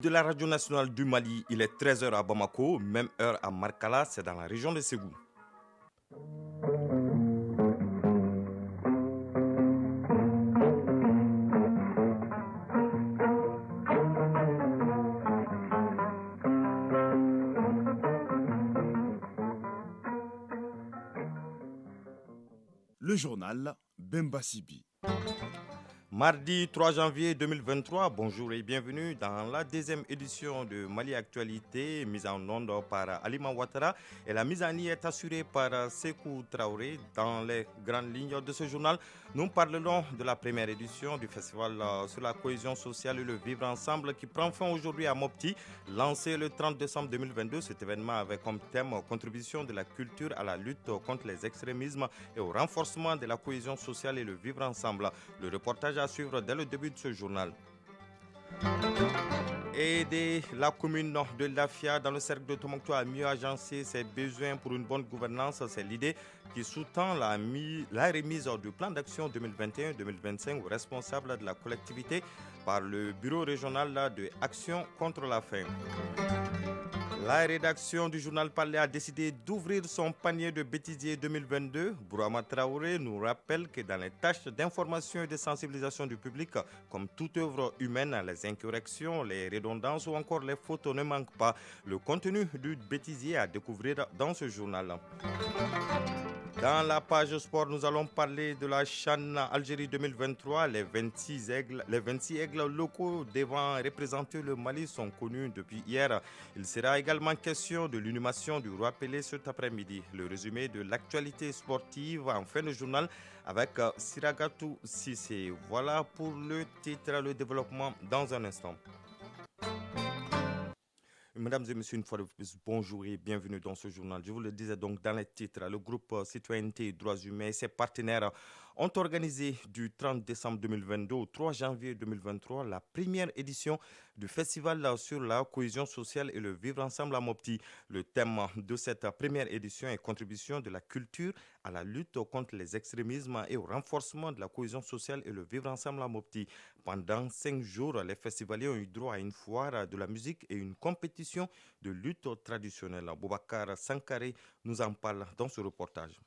de la radio nationale du Mali, il est 13 h à Bamako, même heure à Markala, c'est dans la région de Ségou. Le journal Bemba Sibi. Mardi 3 janvier 2023, bonjour et bienvenue dans la deuxième édition de Mali Actualité, mise en onde par Alima Ouattara. Et la mise en ligne est assurée par Sekou Traoré. Dans les grandes lignes de ce journal, nous parlerons de la première édition du festival sur la cohésion sociale et le vivre ensemble qui prend fin aujourd'hui à Mopti. Lancé le 30 décembre 2022, cet événement avait comme thème contribution de la culture à la lutte contre les extrémismes et au renforcement de la cohésion sociale et le vivre ensemble. Le reportage à suivre dès le début de ce journal. Aider la commune de Lafia dans le cercle de Tombouctou à mieux agencer ses besoins pour une bonne gouvernance, c'est l'idée qui sous-tend la remise du plan d'action 2021-2025 aux responsables de la collectivité par le bureau régional de Action contre la faim. La rédaction du journal Parler a décidé d'ouvrir son panier de bêtisier 2022. Bourama Traoré nous rappelle que dans les tâches d'information et de sensibilisation du public, comme toute œuvre humaine, les incorrections, les redondances ou encore les fautes ne manquent pas. Le contenu du bêtisier à découvrir dans ce journal. Dans la page sport, nous allons parler de la CHAN Algérie 2023. Les 26 aigles locaux devant représenter le Mali sont connus depuis hier. Il sera également question de l'inhumation du roi Pelé cet après-midi. Le résumé de l'actualité sportive en fin de journal avec Siragatou Sissé. Voilà pour le titre, le développement dans un instant. Mesdames et messieurs, une fois de plus, bonjour et bienvenue dans ce journal. Je vous le disais donc dans les titres, le groupe Citoyenneté et Droits Humains et ses partenaires ont organisé du 30 décembre 2022 au 3 janvier 2023 la première édition du festival sur la cohésion sociale et le vivre ensemble à Mopti. Le thème de cette première édition est contribution de la culture à la lutte contre les extrémismes et au renforcement de la cohésion sociale et le vivre ensemble à Mopti. Pendant 5 jours, les festivaliers ont eu droit à une foire de la musique et une compétition de lutte traditionnelle. Boubacar Sankaré nous en parle dans ce reportage.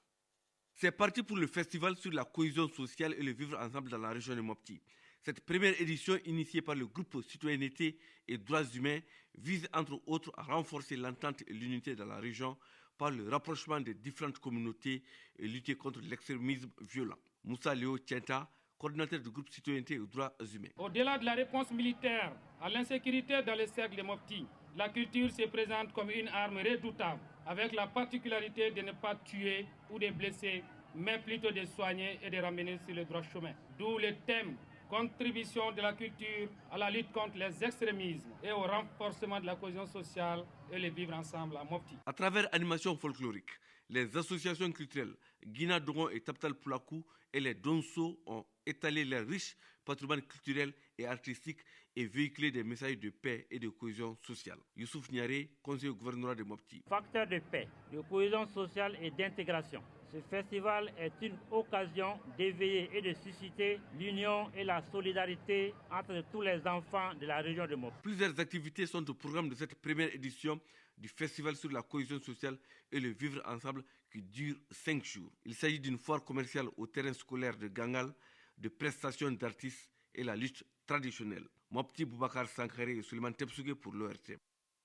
C'est parti pour le festival sur la cohésion sociale et le vivre ensemble dans la région de Mopti. Cette première édition, initiée par le groupe Citoyenneté et Droits Humains, vise entre autres à renforcer l'entente et l'unité dans la région par le rapprochement des différentes communautés et lutter contre l'extrémisme violent. Moussa Léo Tienta, coordinateur du groupe Citoyenneté et Droits Humains. Au-delà de la réponse militaire à l'insécurité dans le cercle de Mopti, la culture se présente comme une arme redoutable, avec la particularité de ne pas tuer ou de blesser, mais plutôt de soigner et de ramener sur le droit chemin. D'où le thème contribution de la culture à la lutte contre les extrémismes et au renforcement de la cohésion sociale et le vivre ensemble à Mopti. À travers animation folklorique, les associations culturelles Guina Dogon et Taptal Poulakou et les Donso ont étalé leur riche patrimoine culturel et artistique et véhiculé des messages de paix et de cohésion sociale. Youssouf Niaré, conseiller gouvernoral de Mopti. Facteur de paix, de cohésion sociale et d'intégration. Ce festival est une occasion d'éveiller et de susciter l'union et la solidarité entre tous les enfants de la région de Mopti. Plusieurs activités sont au programme de cette première édition du festival sur la cohésion sociale et le vivre ensemble qui dure 5 jours. Il s'agit d'une foire commerciale au terrain scolaire de Gangal, de prestations d'artistes et la lutte traditionnelle. Mopti, Boubacar Sankaré et Suleiman Tepsougué pour l'ORT.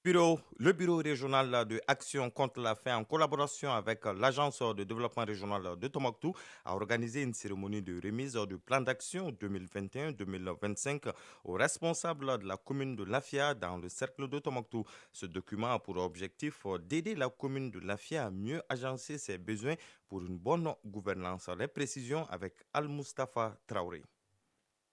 Le bureau régional de Action contre la faim, en collaboration avec l'Agence de développement régional de Tombouctou, a organisé une cérémonie de remise du plan d'action 2021-2025 aux responsables de la commune de Lafia dans le cercle de Tombouctou. Ce document a pour objectif d'aider la commune de Lafia à mieux agencer ses besoins pour une bonne gouvernance. Les précisions avec Al-Mustafa Traoré.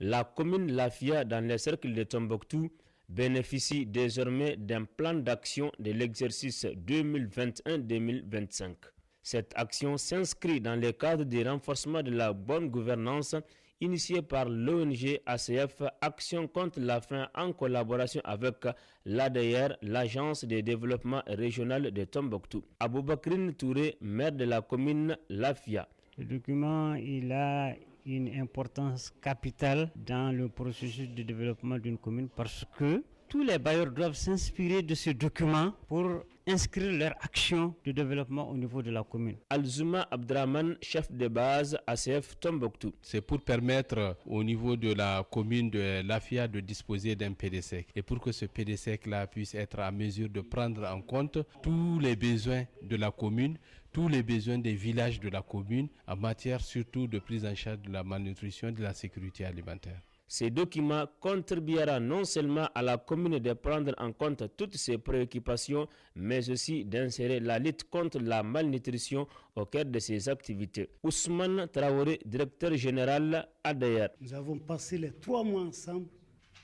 La commune Lafia dans le cercle de Tombouctou bénéficie désormais d'un plan d'action de l'exercice 2021-2025. Cette action s'inscrit dans le cadre du renforcement de la bonne gouvernance initié par l'ONG ACF Action contre la faim en collaboration avec l'ADR, l'Agence de développement régional de Tombouctou. Aboubakrine Touré, maire de la commune Lafia. Le document, il a une importance capitale dans le processus de développement d'une commune parce que tous les bailleurs doivent s'inspirer de ce document pour inscrire leur action de développement au niveau de la commune. Alzuma Abdraman, chef de base ACF Tombouctou. C'est pour permettre au niveau de la commune de Lafia de disposer d'un PDSEC. Et pour que ce PDSEC-là puisse être à mesure de prendre en compte tous les besoins de la commune, tous les besoins des villages de la commune en matière surtout de prise en charge de la malnutrition et de la sécurité alimentaire. Ces documents contribuera non seulement à la commune de prendre en compte toutes ses préoccupations, mais aussi d'insérer la lutte contre la malnutrition au cœur de ses activités. Ousmane Traoré, directeur général ADR. Nous avons passé les 3 mois ensemble.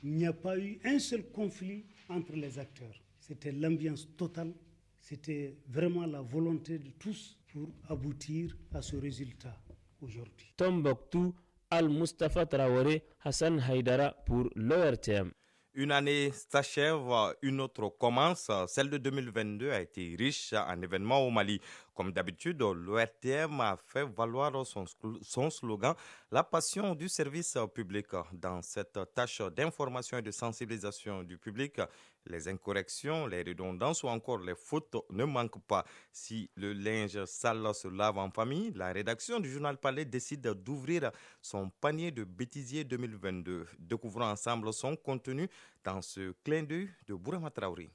Il n'y a pas eu un seul conflit entre les acteurs. C'était l'ambiance totale. C'était vraiment la volonté de tous pour aboutir à ce résultat aujourd'hui. Tombouctou, Al-Mustafa Traoré, Hassan Haïdara pour l'ORTM. Une année s'achève, une autre commence. Celle de 2022 a été riche en événements au Mali. Comme d'habitude, l'ORTM a fait valoir son slogan « La passion du service public ». Dans cette tâche d'information et de sensibilisation du public, les incorrections, les redondances ou encore les fautes ne manquent pas. Si le linge sale se lave en famille, la rédaction du journal Palais décide d'ouvrir son panier de bêtisier 2022. Découvrons ensemble son contenu dans ce clin d'œil de Bourama Traoré.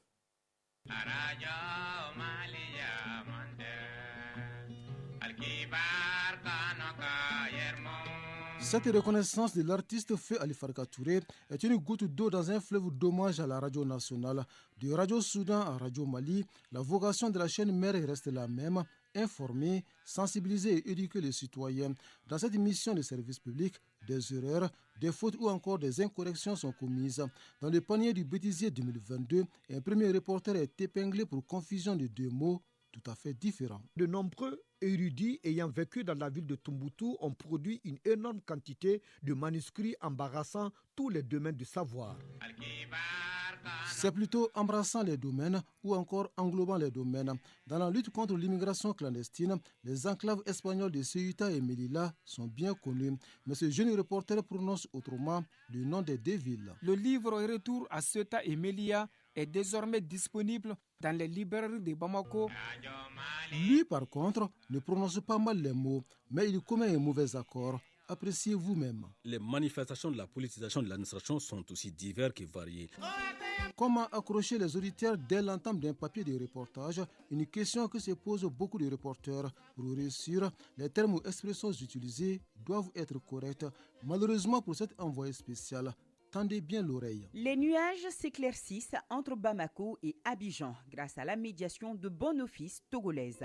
Cette reconnaissance de l'artiste fait Ali Farka Touré est une goutte d'eau dans un fleuve d'hommage à la radio nationale. De Radio Soudan à Radio Mali, la vocation de la chaîne mère reste la même, informer, sensibiliser et éduquer les citoyens. Dans cette mission de service public, des erreurs, des fautes ou encore des incorrections sont commises. Dans le panier du bêtisier 2022, un premier reporter est épinglé pour confusion de 2 mots tout à fait différents. De nombreux érudits ayant vécu dans la ville de Tombouctou ont produit une énorme quantité de manuscrits embarrassant tous les domaines du savoir. C'est plutôt embrassant les domaines ou encore englobant les domaines. Dans la lutte contre l'immigration clandestine, les enclaves espagnoles de Ceuta et Melilla sont bien connues. Mais ce jeune reporter prononce autrement le nom des 2 villes. Le livre Retour à Ceuta et Melilla est désormais disponible dans les librairies de Bamako. Lui, par contre, ne prononce pas mal les mots, mais il commet un mauvais accord. Appréciez vous-même. Les manifestations de la politisation de l'administration sont aussi diverses et variées. Comment accrocher les auditeurs dès l'entame d'un papier de reportage? Une question que se posent beaucoup de reporters. Pour réussir, les termes ou expressions utilisés doivent être corrects. Malheureusement pour cet envoyé spécial, tendez bien l'oreille. Les nuages s'éclaircissent entre Bamako et Abidjan grâce à la médiation de Bon Office togolaise.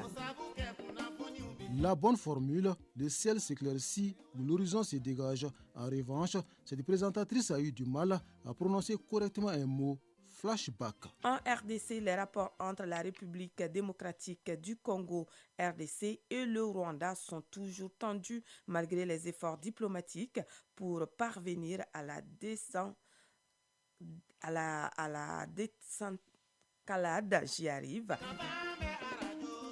La bonne formule, le ciel s'éclaircit ou l'horizon se dégage. En revanche, cette présentatrice a eu du mal à prononcer correctement un mot. Flashback. En RDC, les rapports entre la République démocratique du Congo, RDC, et le Rwanda sont toujours tendus malgré les efforts diplomatiques pour parvenir à la désescalade. J'y arrive.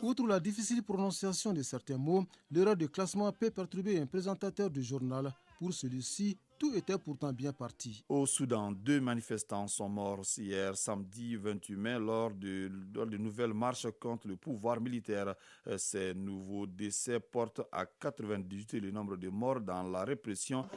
Outre la difficile prononciation de certains mots, l'erreur de classement peut perturber un présentateur du journal. Pour celui-ci, tout était pourtant bien parti. Au Soudan, 2 manifestants sont morts hier samedi 28 mai lors de nouvelles marches contre le pouvoir militaire. Ces nouveaux décès portent à 98 le nombre de morts dans la répression.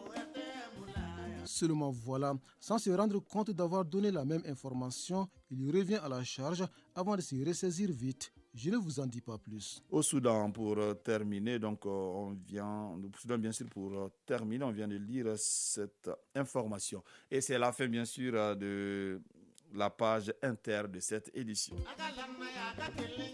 Seulement voilà, sans se rendre compte d'avoir donné la même information, il revient à la charge avant de se ressaisir vite. Je ne vous en dis pas plus. Au Soudan, pour terminer, donc on vient de lire cette information. Et c'est la fin, bien sûr, de la page inter de cette édition.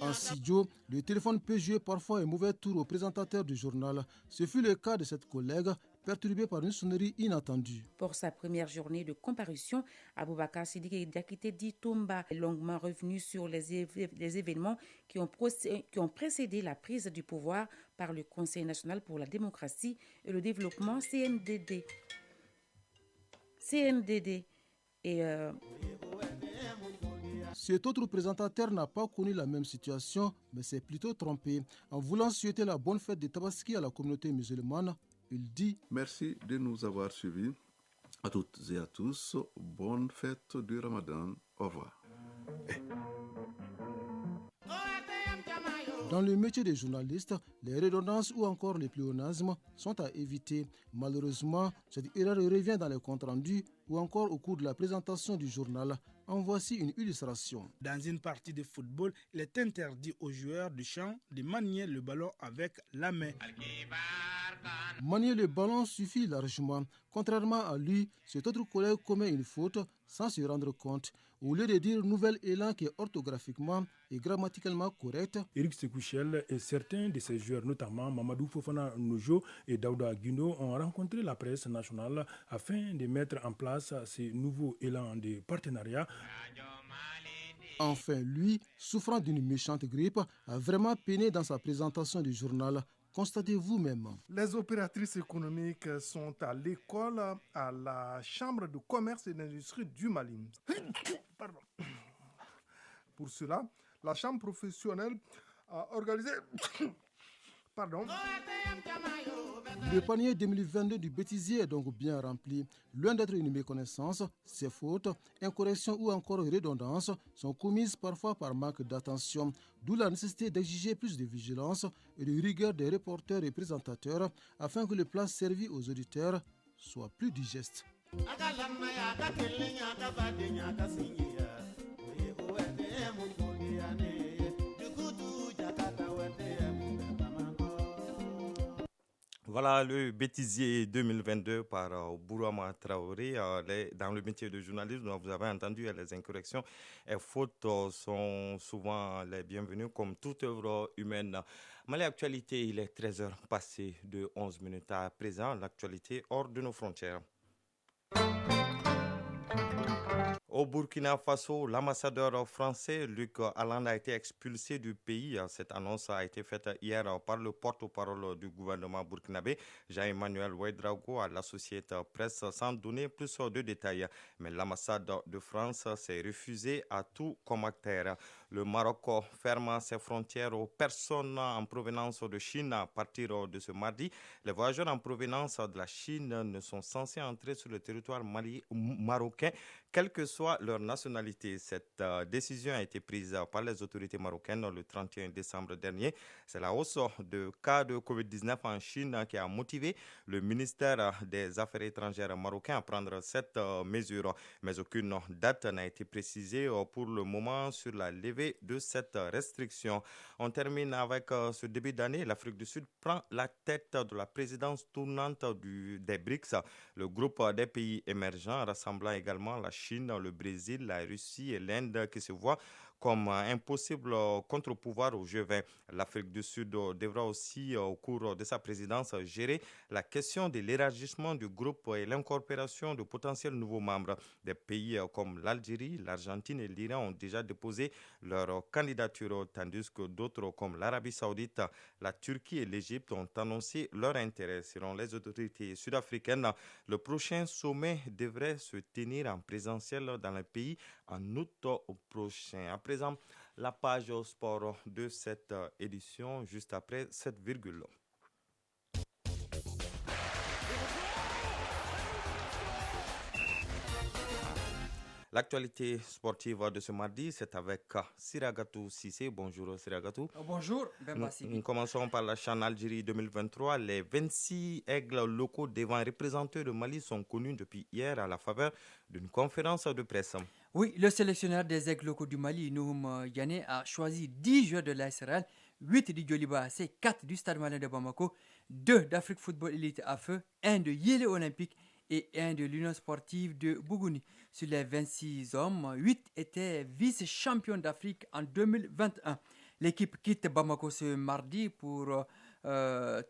En studio, le téléphone peut jouer parfois un mauvais tour au présentateur du journal. Ce fut le cas de cette collègue, perturbée par une sonnerie inattendue. Pour sa première journée de comparution, Aboubakar Sidiki Diakité Ditomba est longuement revenu sur les événements qui ont précédé la prise du pouvoir par le Conseil national pour la démocratie et le développement CNDD. Cet autre présentateur n'a pas connu la même situation, mais s'est plutôt trompé. En voulant souhaiter la bonne fête de Tabaski à la communauté musulmane, il dit « Merci de nous avoir suivis. À toutes et à tous, bonne fête du Ramadan. Au revoir. Dans le métier des journalistes, les redondances ou encore les pléonasmes sont à éviter. Malheureusement, cette erreur revient dans les comptes rendus ou encore au cours de la présentation du journal. En voici une illustration. Dans une partie de football, il est interdit aux joueurs du champ de manier le ballon avec la main. Manier le ballon suffit largement. Contrairement à lui, cet autre collègue commet une faute sans se rendre compte. Au lieu de dire nouvel élan qui est orthographiquement et grammaticalement correct, Eric Sekouchel et certains de ses joueurs, notamment Mamadou Fofana Noujo et Daouda Guino, ont rencontré la presse nationale afin de mettre en place ces nouveaux élans de partenariat. Enfin, lui, souffrant d'une méchante grippe, a vraiment peiné dans sa présentation du journal. Constatez vous-même. Les opératrices économiques sont à l'école à la Chambre de commerce et d'industrie du Mali. Pardon. Pour cela, la Chambre professionnelle a organisé... Pardon. Le panier 2022 du bêtisier est donc bien rempli. Loin d'être une méconnaissance, ces fautes, incorrections ou encore redondances sont commises parfois par manque d'attention, d'où la nécessité d'exiger plus de vigilance et de rigueur des reporters et présentateurs afin que le plat servi aux auditeurs soit plus digeste. Voilà le bêtisier 2022 par Bourama Traoré. Dans le métier de journalisme, vous avez entendu, les incorrections et fautes sont souvent les bienvenues comme toute œuvre humaine. Mais l'actualité, il est 13h passé de 11 minutes à présent. L'actualité hors de nos frontières. Au Burkina Faso, l'ambassadeur français Luc Alland a été expulsé du pays. Cette annonce a été faite hier par le porte-parole du gouvernement burkinabé, Jean-Emmanuel Ouedraogo, à l'Associated Press, sans donner plus de détails. Mais l'ambassade de France s'est refusée à tout commentaire. Le Maroc ferme ses frontières aux personnes en provenance de Chine à partir de ce mardi. Les voyageurs en provenance de la Chine ne sont censés entrer sur le territoire marocain, quelle que soit leur nationalité. Cette décision a été prise par les autorités marocaines le 31 décembre dernier. C'est la hausse de cas de Covid-19 en Chine qui a motivé le ministère des Affaires étrangères marocain à prendre cette mesure. Mais aucune date n'a été précisée pour le moment sur la levée de cette restriction. On termine avec ce début d'année. L'Afrique du Sud prend la tête de la présidence tournante des BRICS, le groupe des pays émergents rassemblant également la Chine, le Brésil, la Russie et l'Inde qui se voient comme un possible contre-pouvoir au G20. L'Afrique du Sud devra aussi, au cours de sa présidence, gérer la question de l'élargissement du groupe et l'incorporation de potentiels nouveaux membres. Des pays comme l'Algérie, l'Argentine et l'Iran ont déjà déposé leur candidature, tandis que d'autres comme l'Arabie Saoudite, la Turquie et l'Égypte ont annoncé leur intérêt. Selon les autorités sud-africaines, le prochain sommet devrait se tenir en présentiel dans le pays en août prochain. À présent, la page sport de cette édition, juste après 7 virgules. L'actualité sportive de ce mardi, c'est avec Siragatou Sissé. Bonjour Siragatou. Bonjour, Ben Nous commençons par la CHAN Algérie 2023. Les 26 aigles locaux devant représenter le Mali sont connus depuis hier à la faveur d'une conférence de presse. Oui, le sélectionneur des aigles locaux du Mali, Nouhoum Yané, a choisi 10 joueurs de l'ASRL, 8 du Djoliba AC, 4 du Stade Malien de Bamako, 2 d'Afrique Football Elite à feu, 1 de Yélé Olympique et 1 de l'Union sportive de Bougouni. Sur les 26 hommes, 8 étaient vice-champions d'Afrique en 2021. L'équipe quitte Bamako ce mardi pour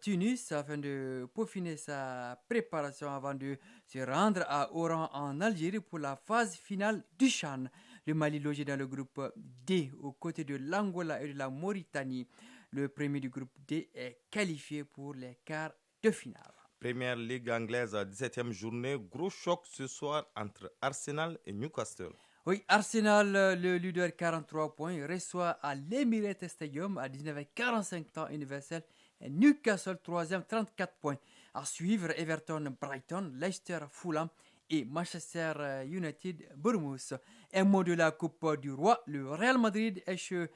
Tunis afin de peaufiner sa préparation avant de se rendre à Oran en Algérie pour la phase finale du CHAN. Le Mali logé dans le groupe D aux côtés de l'Angola et de la Mauritanie. Le premier du groupe D est qualifié pour les quarts de finale. Première Ligue anglaise, 17e journée. Gros choc ce soir entre Arsenal et Newcastle. Oui, Arsenal, le leader 43 points, reçoit à l'Emirates Stadium à 19h45 temps universel. Et Newcastle, 3e, 34 points. À suivre, Everton, Brighton, Leicester, Fulham et Manchester United Bournemouth. Un mot de la Coupe du Roi, le Real Madrid est chez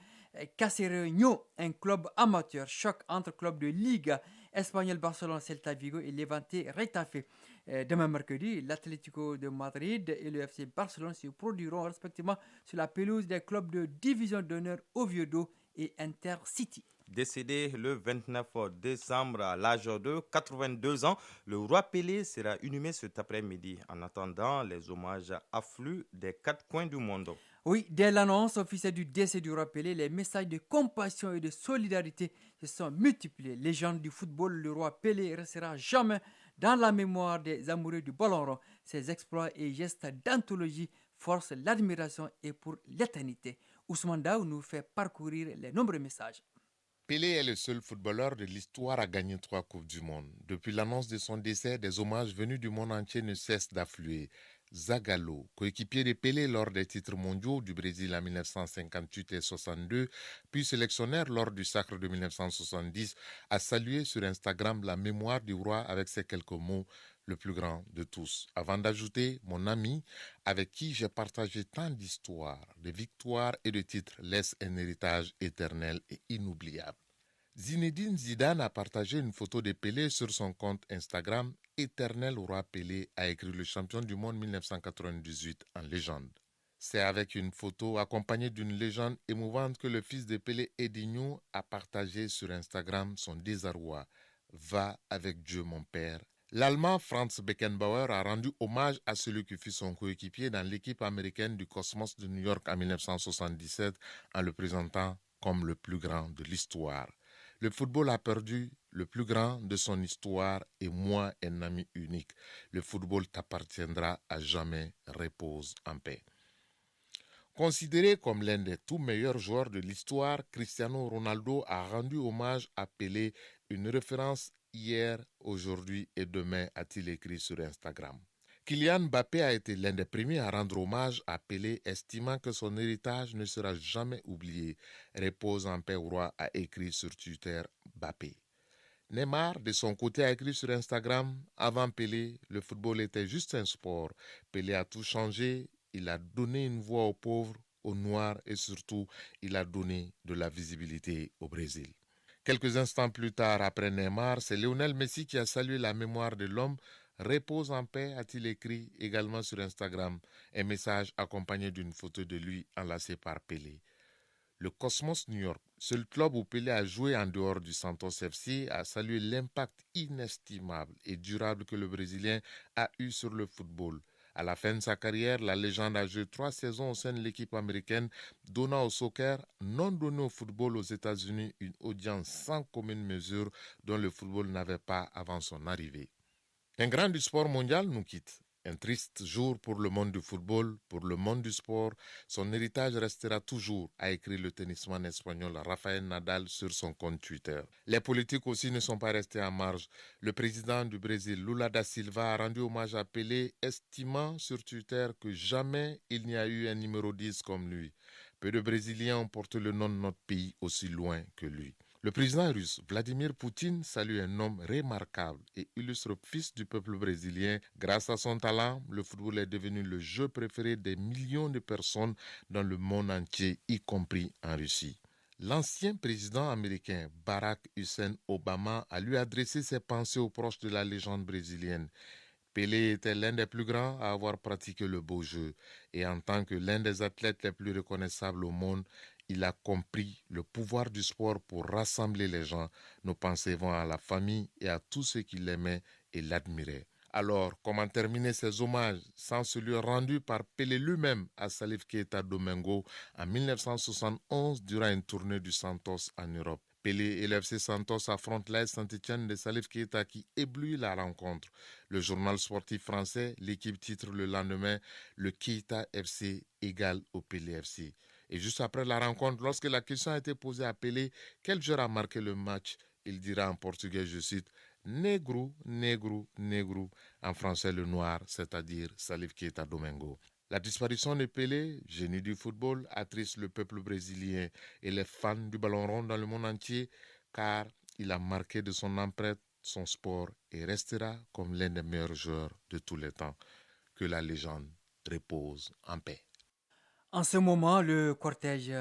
Cacereño, un club amateur. Choc entre clubs de Ligue espagnole, Barcelone, Celta Vigo et Levante Retafe. Demain mercredi, l'Atlético de Madrid et le FC Barcelone se produiront respectivement sur la pelouse des clubs de division d'honneur Oviedo et Intercity. Décédé le 29 décembre à l'âge de 82 ans, le roi Pelé sera inhumé cet après-midi. En attendant, les hommages affluent des 4 coins du monde. Oui, dès l'annonce officielle du décès du roi Pelé, les messages de compassion et de solidarité se sont multipliés. Légende du football, le roi Pelé restera jamais dans la mémoire des amoureux du ballon rond. Ses exploits et gestes d'anthologie forcent l'admiration et pour l'éternité. Ousmane Daou nous fait parcourir les nombreux messages. Pelé est le seul footballeur de l'histoire à gagner 3 Coupes du Monde. Depuis l'annonce de son décès, des hommages venus du monde entier ne cessent d'affluer. Zagallo, coéquipier de Pelé lors des titres mondiaux du Brésil en 1958 et 62, puis sélectionneur lors du Sacre de 1970, a salué sur Instagram la mémoire du roi avec ces quelques mots: le plus grand de tous. Avant d'ajouter: mon ami, avec qui j'ai partagé tant d'histoires, de victoires et de titres, laisse un héritage éternel et inoubliable. Zinedine Zidane a partagé une photo de Pelé sur son compte Instagram. Éternel roi Pelé, a écrit le champion du monde 1998 en légende. C'est avec une photo accompagnée d'une légende émouvante que le fils de Pelé, Edinho, a partagé sur Instagram son désarroi. Va avec Dieu mon père. L'Allemand Franz Beckenbauer a rendu hommage à celui qui fut son coéquipier dans l'équipe américaine du Cosmos de New York en 1977 en le présentant comme le plus grand de l'histoire. Le football a perdu le plus grand de son histoire et moi, un ami unique. Le football t'appartiendra à jamais. Repose en paix. Considéré comme l'un des tout meilleurs joueurs de l'histoire, Cristiano Ronaldo a rendu hommage à Pelé, une référence hier, aujourd'hui et demain, a-t-il écrit sur Instagram. Kylian Mbappé a été l'un des premiers à rendre hommage à Pelé, estimant que son héritage ne sera jamais oublié. Repose en paix, roi, a écrit sur Twitter Mbappé. Neymar, de son côté, a écrit sur Instagram: avant Pelé, le football était juste un sport. Pelé a tout changé, il a donné une voix aux pauvres, aux noirs et surtout, il a donné de la visibilité au Brésil. Quelques instants plus tard, après Neymar, c'est Lionel Messi qui a salué la mémoire de l'homme. Repose en paix, a-t-il écrit également sur Instagram, un message accompagné d'une photo de lui enlacée par Pelé. Le Cosmos New York, seul club où Pelé a joué en dehors du Santos FC, a salué l'impact inestimable et durable que le Brésilien a eu sur le football. À la fin de sa carrière, la légende a joué 3 saisons au sein de l'équipe américaine, donnant au soccer, non donné au football aux États-Unis, une audience sans commune mesure dont le football n'avait pas avant son arrivée. Un grand du sport mondial nous quitte. Un triste jour pour le monde du football, pour le monde du sport. Son héritage restera toujours, a écrit le tennisman espagnol Rafael Nadal sur son compte Twitter. Les politiques aussi ne sont pas restés en marge. Le président du Brésil, Lula da Silva, a rendu hommage à Pelé, estimant sur Twitter que jamais il n'y a eu un numéro 10 comme lui. Peu de Brésiliens ont porté le nom de notre pays aussi loin que lui. Le président russe Vladimir Poutine salue un homme remarquable et illustre fils du peuple brésilien. Grâce à son talent, le football est devenu le jeu préféré des millions de personnes dans le monde entier, y compris en Russie. L'ancien président américain Barack Hussein Obama a lui adressé ses pensées aux proches de la légende brésilienne. Pelé était l'un des plus grands à avoir pratiqué le beau jeu et en tant que l'un des athlètes les plus reconnaissables au monde, il a compris le pouvoir du sport pour rassembler les gens. Nos pensées vont à la famille et à tous ceux qui l'aimaient et l'admiraient. Alors, comment terminer ces hommages sans celui rendu par Pelé lui-même à Salif Keita Domingo en 1971 durant une tournée du Santos en Europe? Pelé et le FC Santos affrontent l'AS Saint-Étienne de Salif Keita qui éblouit la rencontre. Le journal sportif français, l'équipe titre le lendemain « Le Keita FC égale au Pelé FC ». Et juste après la rencontre, lorsque la question a été posée à Pelé, quel joueur a marqué le match? Il dira en portugais, je cite, « Negro, negro, negro », en français le noir, c'est-à-dire Salif Keita Domingo. La disparition de Pelé, génie du football, attriste le peuple brésilien et les fans du ballon rond dans le monde entier, car il a marqué de son empreinte son sport et restera comme l'un des meilleurs joueurs de tous les temps. Que la légende repose en paix. En ce moment, le cortège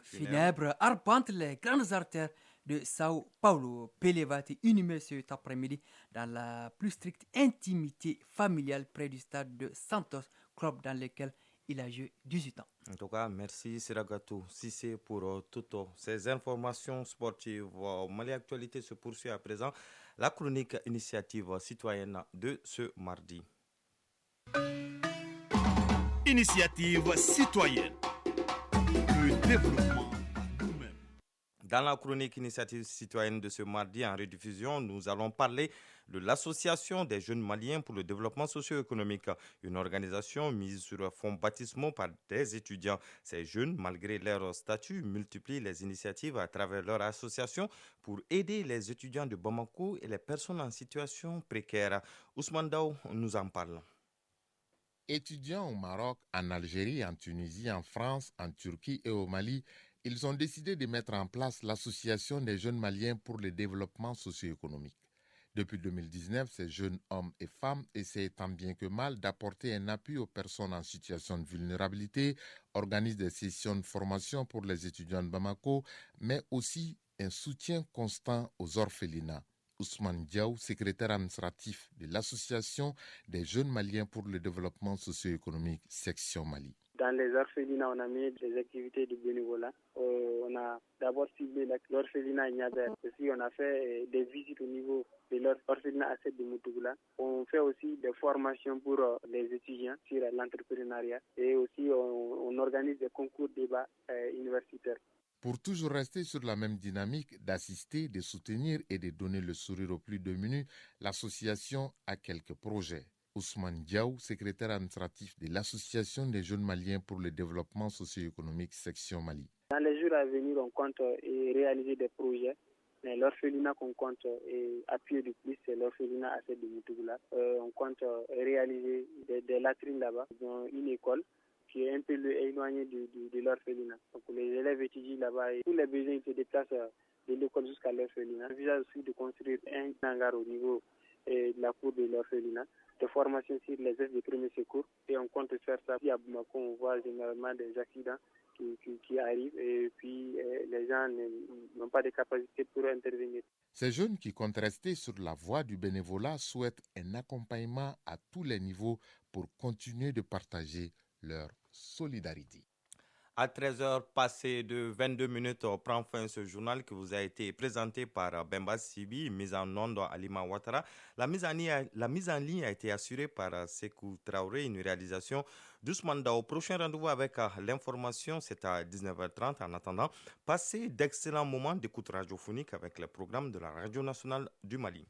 funèbre arpente les grandes artères de Sao Paulo. Pelé va être inhumé cet après-midi dans la plus stricte intimité familiale près du stade de Santos, club dans lequel il a joué 18 ans. En tout cas, merci Siragatou Sissé pour toutes ces informations sportives. Mali Actualité se poursuit à présent. La chronique initiative citoyenne de ce mardi. Initiative citoyenne. Le développement par nous-mêmes. Dans la chronique initiative citoyenne de ce mardi en rediffusion, nous allons parler de l'Association des jeunes maliens pour le développement socio-économique, une organisation mise sur fonds baptismaux par des étudiants. Ces jeunes, malgré leur statut, multiplient les initiatives à travers leur association pour aider les étudiants de Bamako et les personnes en situation précaire. Ousmane Daou nous en parle. Étudiants au Maroc, en Algérie, en Tunisie, en France, en Turquie et au Mali, ils ont décidé de mettre en place l'Association des jeunes maliens pour le développement socio-économique. Depuis 2019, ces jeunes hommes et femmes essaient tant bien que mal d'apporter un appui aux personnes en situation de vulnérabilité, organisent des sessions de formation pour les étudiants de Bamako, mais aussi un soutien constant aux orphelinats. Ousmane Diaw, secrétaire administratif de l'Association des jeunes maliens pour le développement socio-économique, section Mali. Dans les orphelinats, on a mis des activités de bénévolat. On a d'abord ciblé l'orphelinat Niaber. Aussi, on a fait des visites au niveau de l'orphelinat Asset de Moutougla. On fait aussi des formations pour les étudiants sur l'entrepreneuriat. Et aussi, on organise des concours débats universitaires. Pour toujours rester sur la même dynamique d'assister, de soutenir et de donner le sourire aux plus démunis, l'association a quelques projets. Ousmane Diaw, secrétaire administratif de l'Association des jeunes maliens pour le développement socio-économique, section Mali. Dans les jours à venir, on compte réaliser des projets. Mais l'orphelinat qu'on compte appuyer de plus, c'est l'orphelinat Asset de Moutougla. On compte réaliser des latrines là-bas. Ils ont une école qui est un peu éloignée de l'orphelinat. Donc les élèves étudient là-bas et tous les besoins se déplacent de l'école jusqu'à l'orphelinat. On envisage aussi de construire un hangar au niveau de la cour de l'orphelinat, de formation sur les gestes de premier secours, et on compte faire ça. Puis à Bamako, on voit généralement des accidents qui arrivent et puis les gens n'ont pas de capacité pour intervenir. Ces jeunes qui comptent rester sur la voie du bénévolat souhaitent un accompagnement à tous les niveaux pour continuer de partager leur solidarité. À 13h passées de 22 minutes, prend fin ce journal qui vous a été présenté par Bemba Sibi, mise en onde Alima Ouattara. La mise en ligne a été assurée par Sekou Traoré, une réalisation d'Ousmane Daou. Prochain rendez-vous avec l'information, c'est à 19h30. En attendant, passez d'excellents moments d'écoute radiophonique avec les programmes de la Radio nationale du Mali.